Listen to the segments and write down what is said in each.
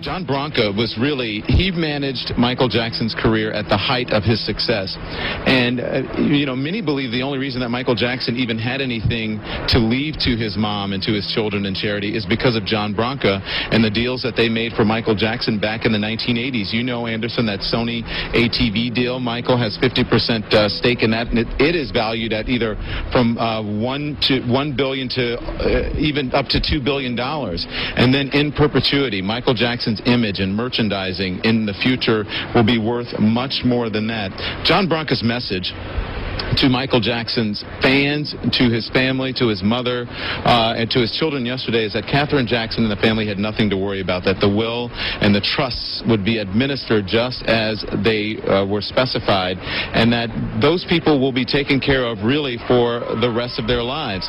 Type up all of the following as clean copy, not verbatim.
John Branca was he managed Michael Jackson's career at the height of his success. And, many believe the only reason that Michael Jackson even had anything to leave to his mom and to his children in charity is because of John Branca and the deals that they made for Michael Jackson back in the 1980s. You know, Anderson, that Sony ATV deal. Michael has 50% stake in that, and it is valued at either from $1 billion to even up to $2 billion. And then in perpetuity, Michael Jackson's image and merchandising in the future will be worth much more than that. John Branca's message to Michael Jackson's fans, to his family, to his mother, and to his children yesterday is that Katherine Jackson and the family had nothing to worry about, that the will and the trusts would be administered just as they were specified, and that those people will be taken care of really for the rest of their lives.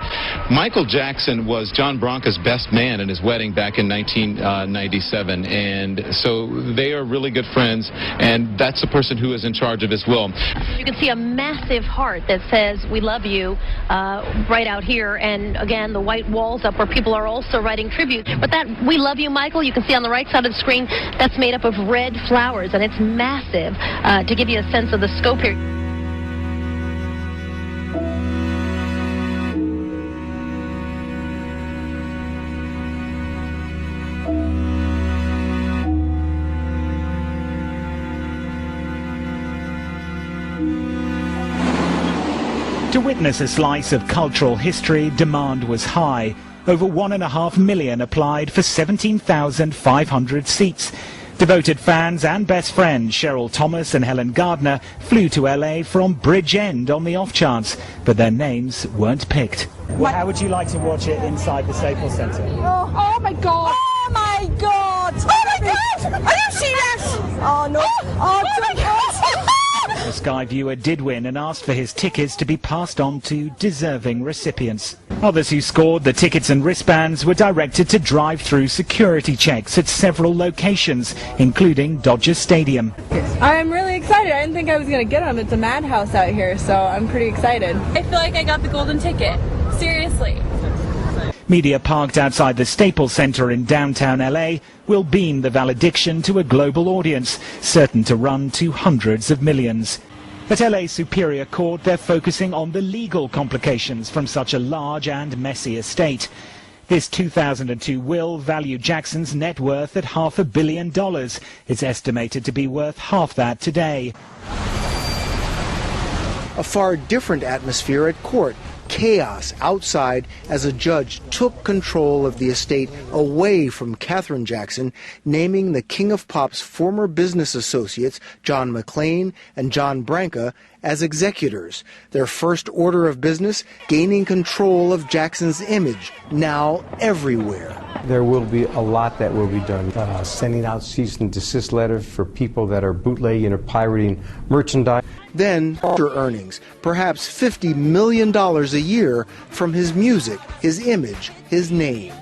Michael Jackson was John Branca's best man in his wedding back in 1997, and so they are really good friends, and that's the person who is in charge of his will. You can see a massive heart that says "We love you" right out here, and again the white walls up where people are also writing tribute. But that "We love you, Michael," you can see on the right side of the screen, that's made up of red flowers, and it's massive to give you a sense of the scope here. To witness a slice of cultural history, demand was high. Over 1.5 million applied for 17,500 seats. Devoted fans and best friends Cheryl Thomas and Helen Gardner flew to LA from Bridgend on the off chance, but their names weren't picked. Well, how would you like to watch it inside the Staples Center? Oh my God! Oh my God! Oh my God! Are you serious? Oh no! Oh my God! The Sky viewer did win and asked for his tickets to be passed on to deserving recipients. Others who scored the tickets and wristbands were directed to drive-through security checks at several locations, including Dodger Stadium. I'm really excited. I didn't think I was going to get them. It's a madhouse out here, so I'm pretty excited. I feel like I got the golden ticket. Seriously. Media parked outside the Staples Center in downtown LA will beam the valediction to a global audience, certain to run to hundreds of millions. At LA Superior Court, they're focusing on the legal complications from such a large and messy estate. This 2002 will valued Jackson's net worth at $500 million. It's estimated to be worth half that today. A far different atmosphere at court. Chaos outside as a judge took control of the estate away from Katherine Jackson, naming the King of Pop's former business associates, John McClain and John Branca, as executors. Their first order of business, gaining control of Jackson's image, now everywhere. There will be a lot that will be done. Sending out cease and desist letters for people that are bootlegging or pirating merchandise. Then, after earnings, perhaps $50 million a year from his music, his image, his name.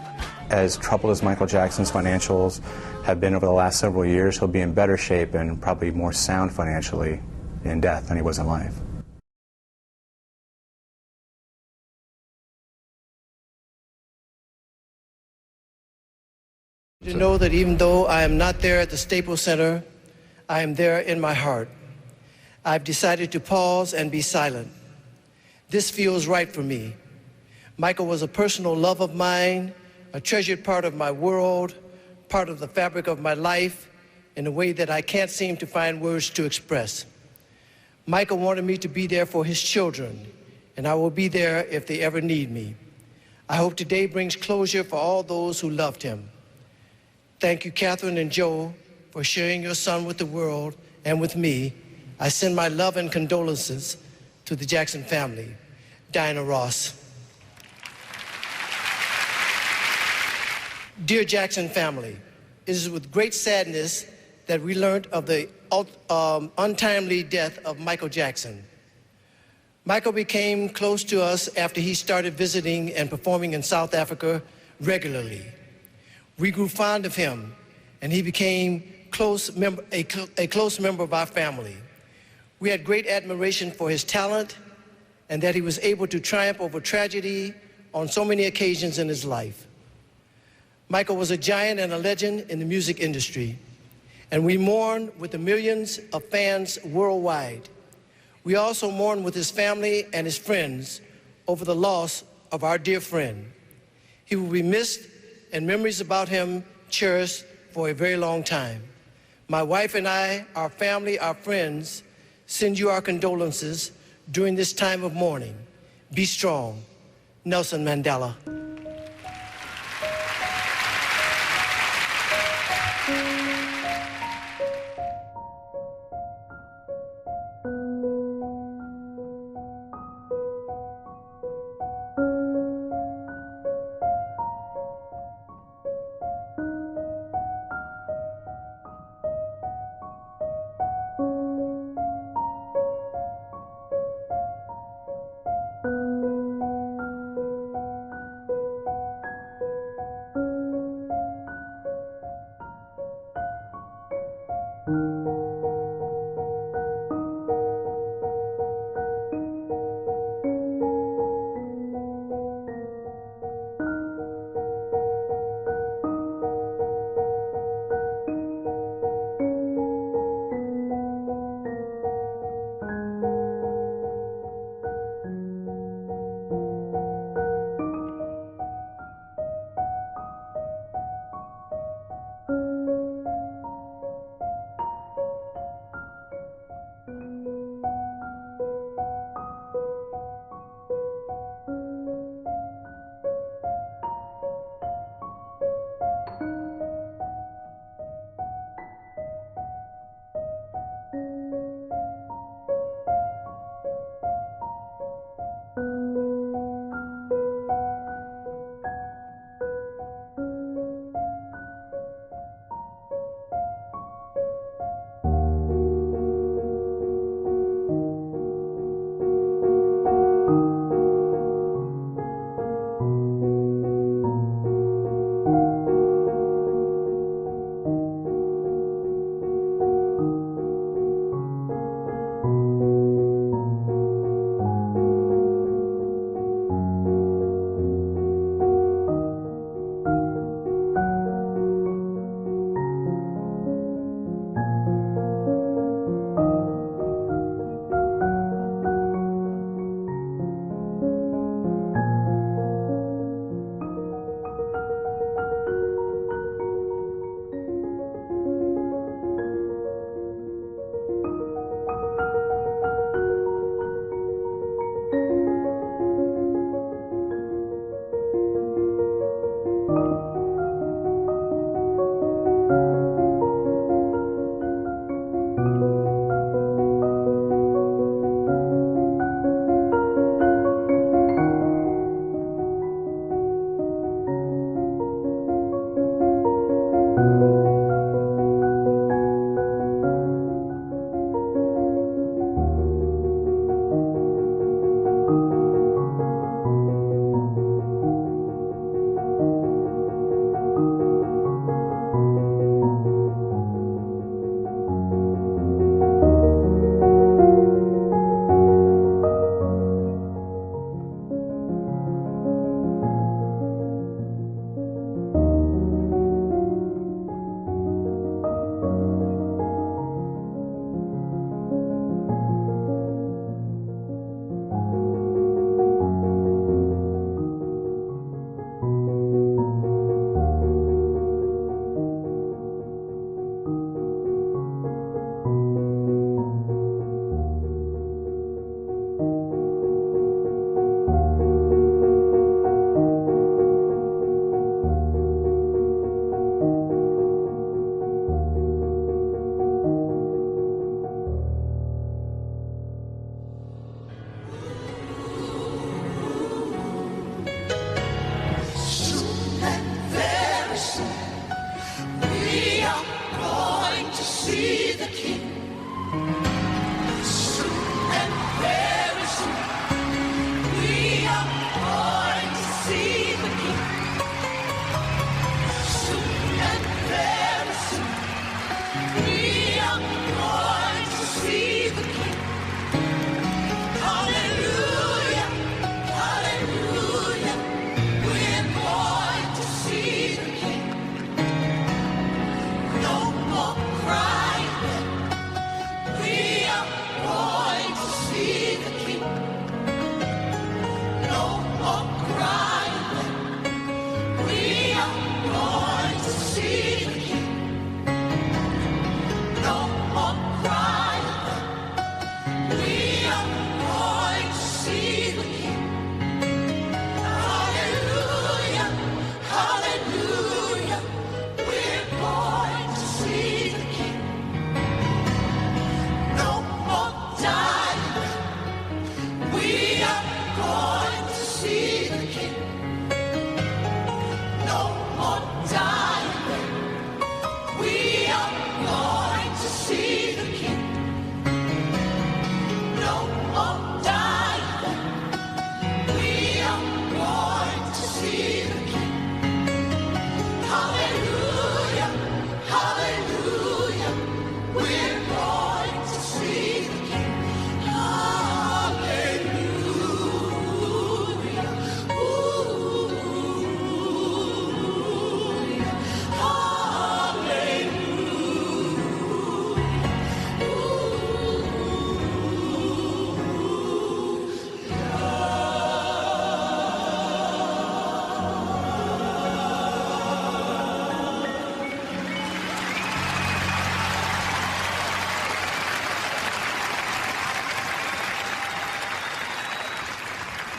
As troubled as Michael Jackson's financials have been over the last several years, he'll be in better shape and probably more sound financially in death than he was in life. To know that even though I am not there at the Staples Center, I am there in my heart. I've decided to pause and be silent. This feels right for me. Michael was a personal love of mine, a treasured part of my world, part of the fabric of my life, in a way that I can't seem to find words to express. Michael wanted me to be there for his children, and I will be there if they ever need me. I hope today brings closure for all those who loved him. Thank you, Katherine and Joe, for sharing your son with the world and with me. I send my love and condolences to the Jackson family. Diana Ross. Dear Jackson family, it is with great sadness that we learned of the untimely death of Michael Jackson. Michael became close to us after he started visiting and performing in South Africa regularly. We grew fond of him, and he became a close member of our family. We had great admiration for his talent and that he was able to triumph over tragedy on so many occasions in his life. Michael was a giant and a legend in the music industry, and we mourn with the millions of fans worldwide. We also mourn with his family and his friends over the loss of our dear friend. He will be missed and memories about him cherished for a very long time. My wife and I, our family, our friends, send you our condolences during this time of mourning. Be strong. Nelson Mandela.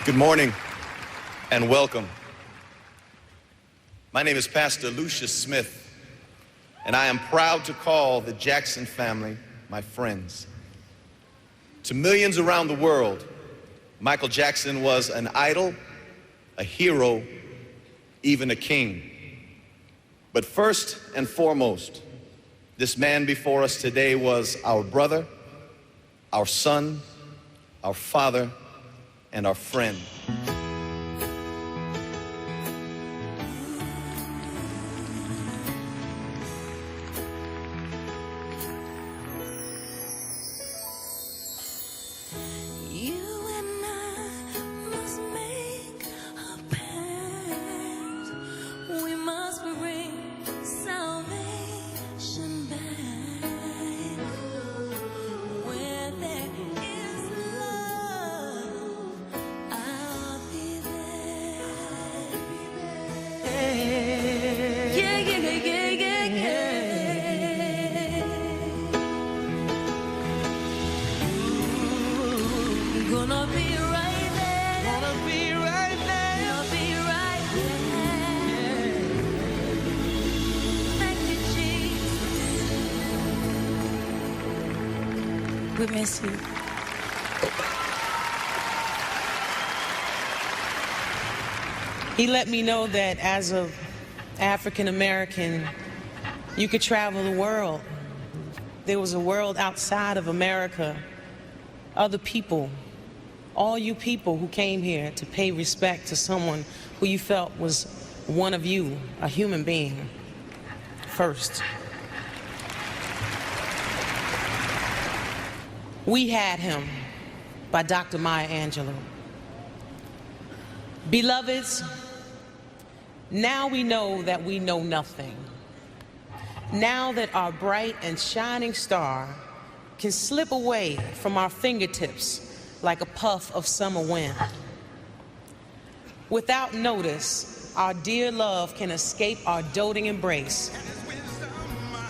Good morning and welcome. My name is Pastor Lucius Smith, and I am proud to call the Jackson family my friends. To millions around the world, Michael Jackson was an idol, a hero, even a king. But first and foremost, this man before us today was our brother, our son, our father, and our friend. We miss you. He let me know that as an African American, you could travel the world. There was a world outside of America, other people, all you people who came here to pay respect to someone who you felt was one of you, a human being, first. We Had Him by Dr. Maya Angelou. Beloveds, now we know that we know nothing. Now that our bright and shining star can slip away from our fingertips like a puff of summer wind. Without notice, our dear love can escape our doting embrace,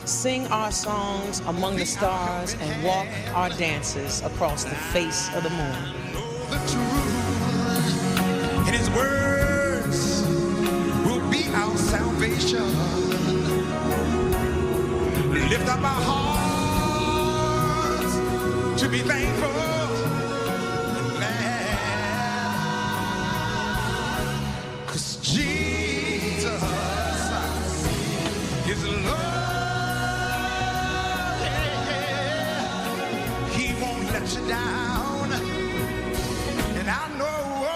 sing our songs among the stars, and walk our dances across the face of the moon. The truth in His words will be our salvation. Lift up our hearts to be thankful and glad, 'cause Jesus is love. Let you down, and I know, oh,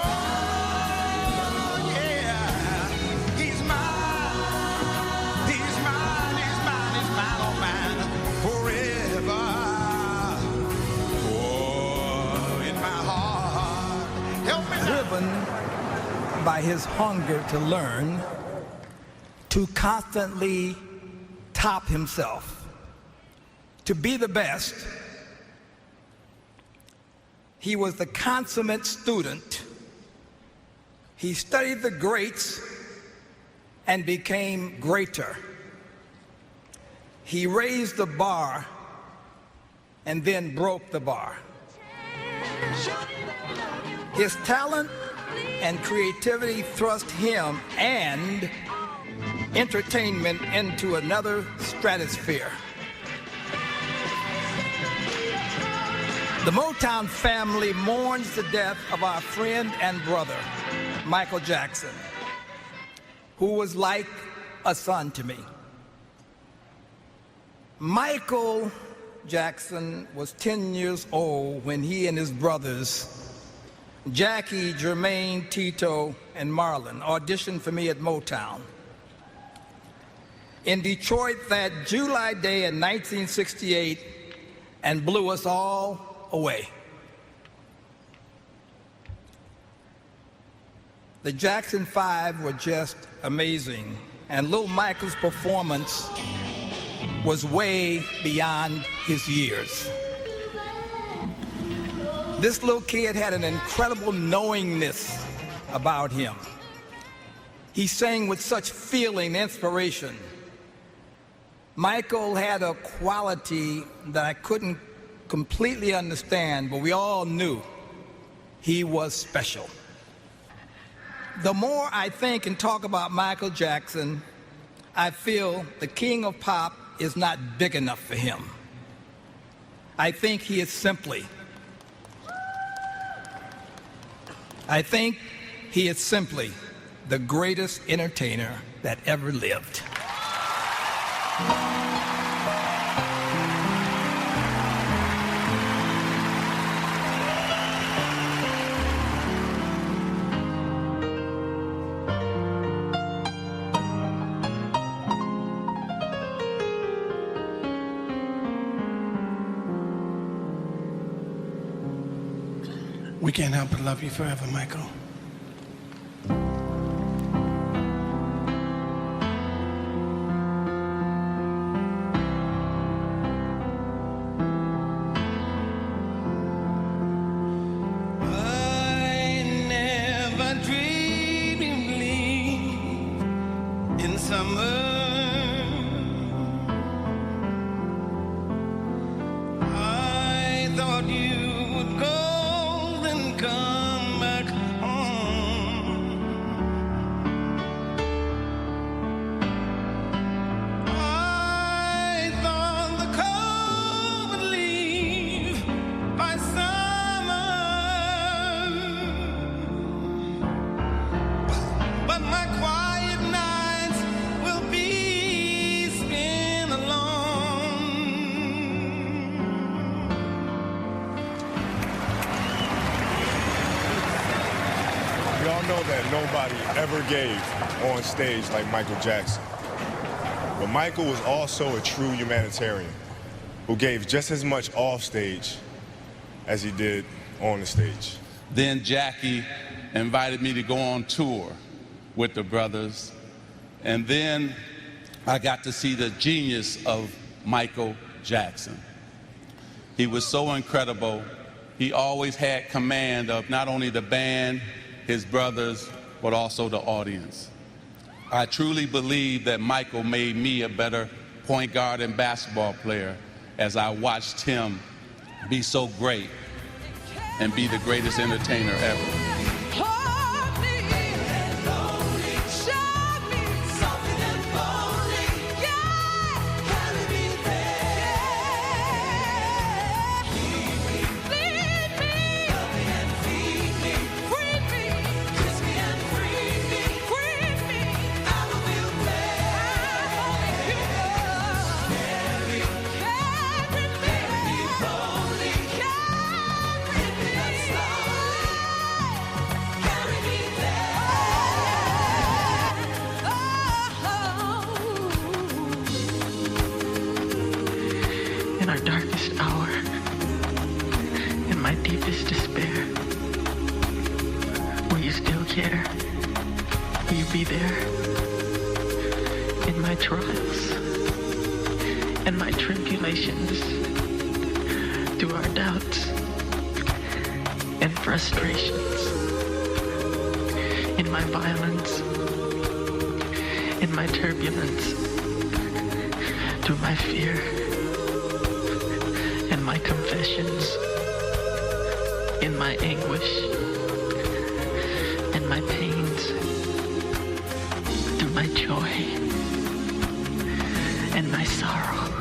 yeah, He's mine, He's mine, He's mine, He's mine, oh mine, forever. Oh, in my heart, help me now. Driven by his hunger to learn, to constantly top himself, to be the best. He was the consummate student. He studied the greats and became greater. He raised the bar and then broke the bar. His talent and creativity thrust him and entertainment into another stratosphere. The Motown family mourns the death of our friend and brother, Michael Jackson, who was like a son to me. Michael Jackson was 10 years old when he and his brothers, Jackie, Jermaine, Tito, and Marlon, auditioned for me at Motown. In Detroit that July day in 1968, and blew us all away. The Jackson 5 were just amazing, and little Michael's performance was way beyond his years. This little kid had an incredible knowingness about him. He sang with such feeling and inspiration. Michael had a quality that I couldn't completely understand, but we all knew he was special. The more I think and talk about Michael Jackson, I feel the king of pop is not big enough for him. I think he is simply the greatest entertainer that ever lived. We can't help but love you forever, Michael. I never dreamed of leaving in summer. I thought you would go and come back home. I thought the cold would leave by summer, but my quiet nights will be spent alone. We all know that nobody ever gave on stage like Michael Jackson. But Michael was also a true humanitarian who gave just as much off stage as he did on the stage. Then Jackie invited me to go on tour with the brothers. And then I got to see the genius of Michael Jackson. He was so incredible. He always had command of not only the band, his brothers, but also the audience. I truly believe that Michael made me a better point guard and basketball player as I watched him be so great and be the greatest entertainer ever. In our darkest hour, in my deepest despair, will you still care? Will you be there? In my trials, in my tribulations, through our doubts and frustrations, in my violence, in my turbulence, through my fear, in my confessions, in my anguish, in my pains, through my joy, and my sorrow,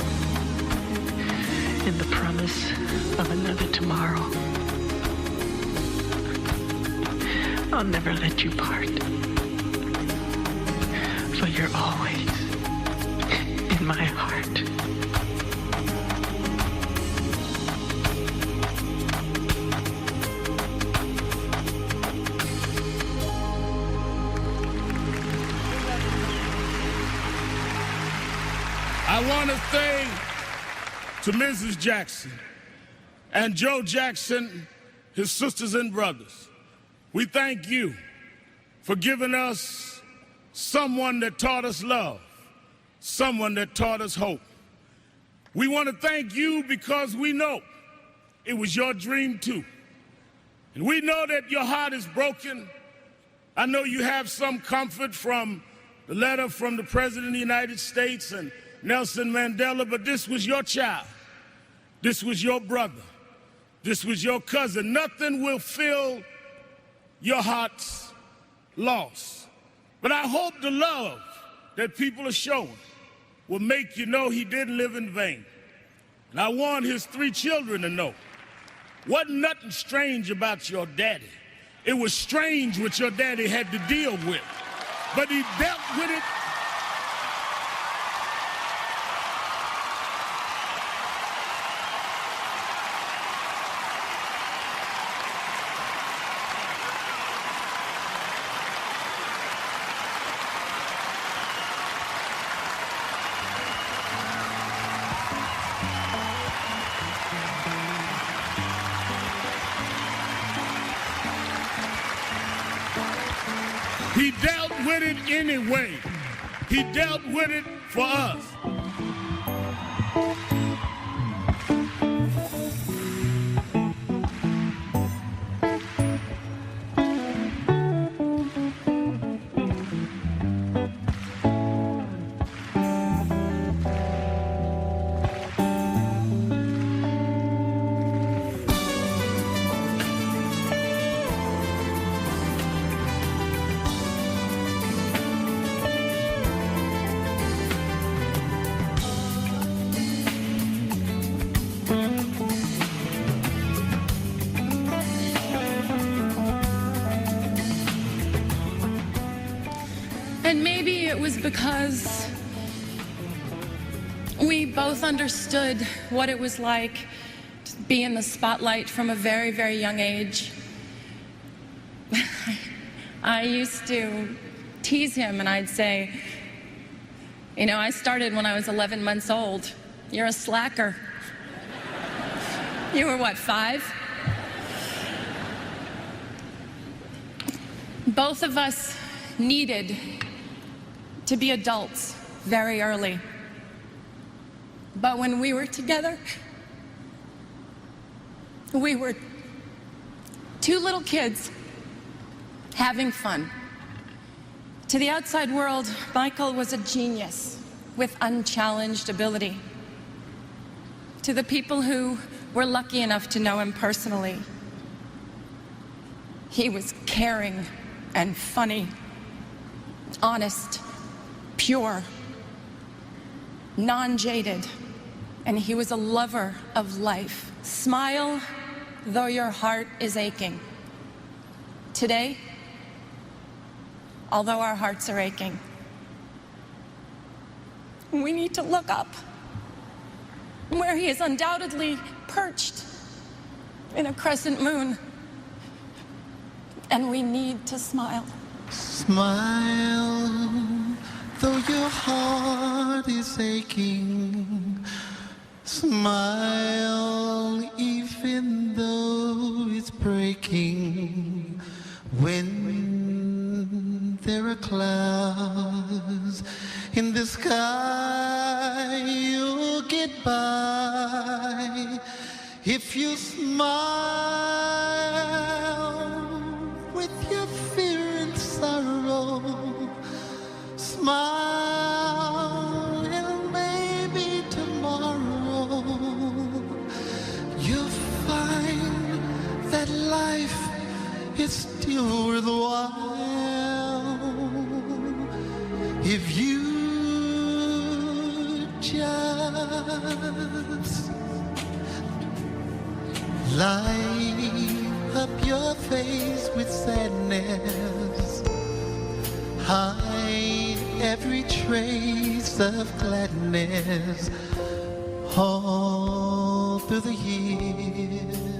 in the promise of another tomorrow. I'll never let you part, for you're always in my heart. I want to say to Mrs. Jackson and Joe Jackson, his sisters and brothers, we thank you for giving us someone that taught us love, someone that taught us hope. We want to thank you because we know it was your dream too. And we know that your heart is broken. I know you have some comfort from the letter from the President of the United States and Nelson Mandela, but this was your child. This was your brother. This was your cousin. Nothing will fill your hearts loss. But I hope the love that people are showing will make you know he didn't live in vain. And I want his 3 children to know, wasn't nothing strange about your daddy. It was strange what your daddy had to deal with, but he dealt with it. He dealt with it anyway. He dealt with it for us. And maybe it was because we both understood what it was like to be in the spotlight from a very, very young age. I used to tease him and I'd say, you know, I started when I was 11 months old. You're a slacker. You were what, 5? Both of us needed to be adults very early. But when we were together, we were 2 little kids having fun. To the outside world, Michael was a genius with unchallenged ability. To the people who were lucky enough to know him personally, he was caring and funny, honest, pure, non-jaded, and he was a lover of life. Smile, though your heart is aching. Today, although our hearts are aching, we need to look up where he is undoubtedly perched in a crescent moon, and we need to smile. Smile, though your heart is aching. Smile, even though it's breaking. When there are clouds in the sky, you'll get by. If you smile with your fear and sorrow, smile, and maybe tomorrow you'll find that life is still worthwhile if you just light up your face with sadness, hide every trace of gladness all through the years.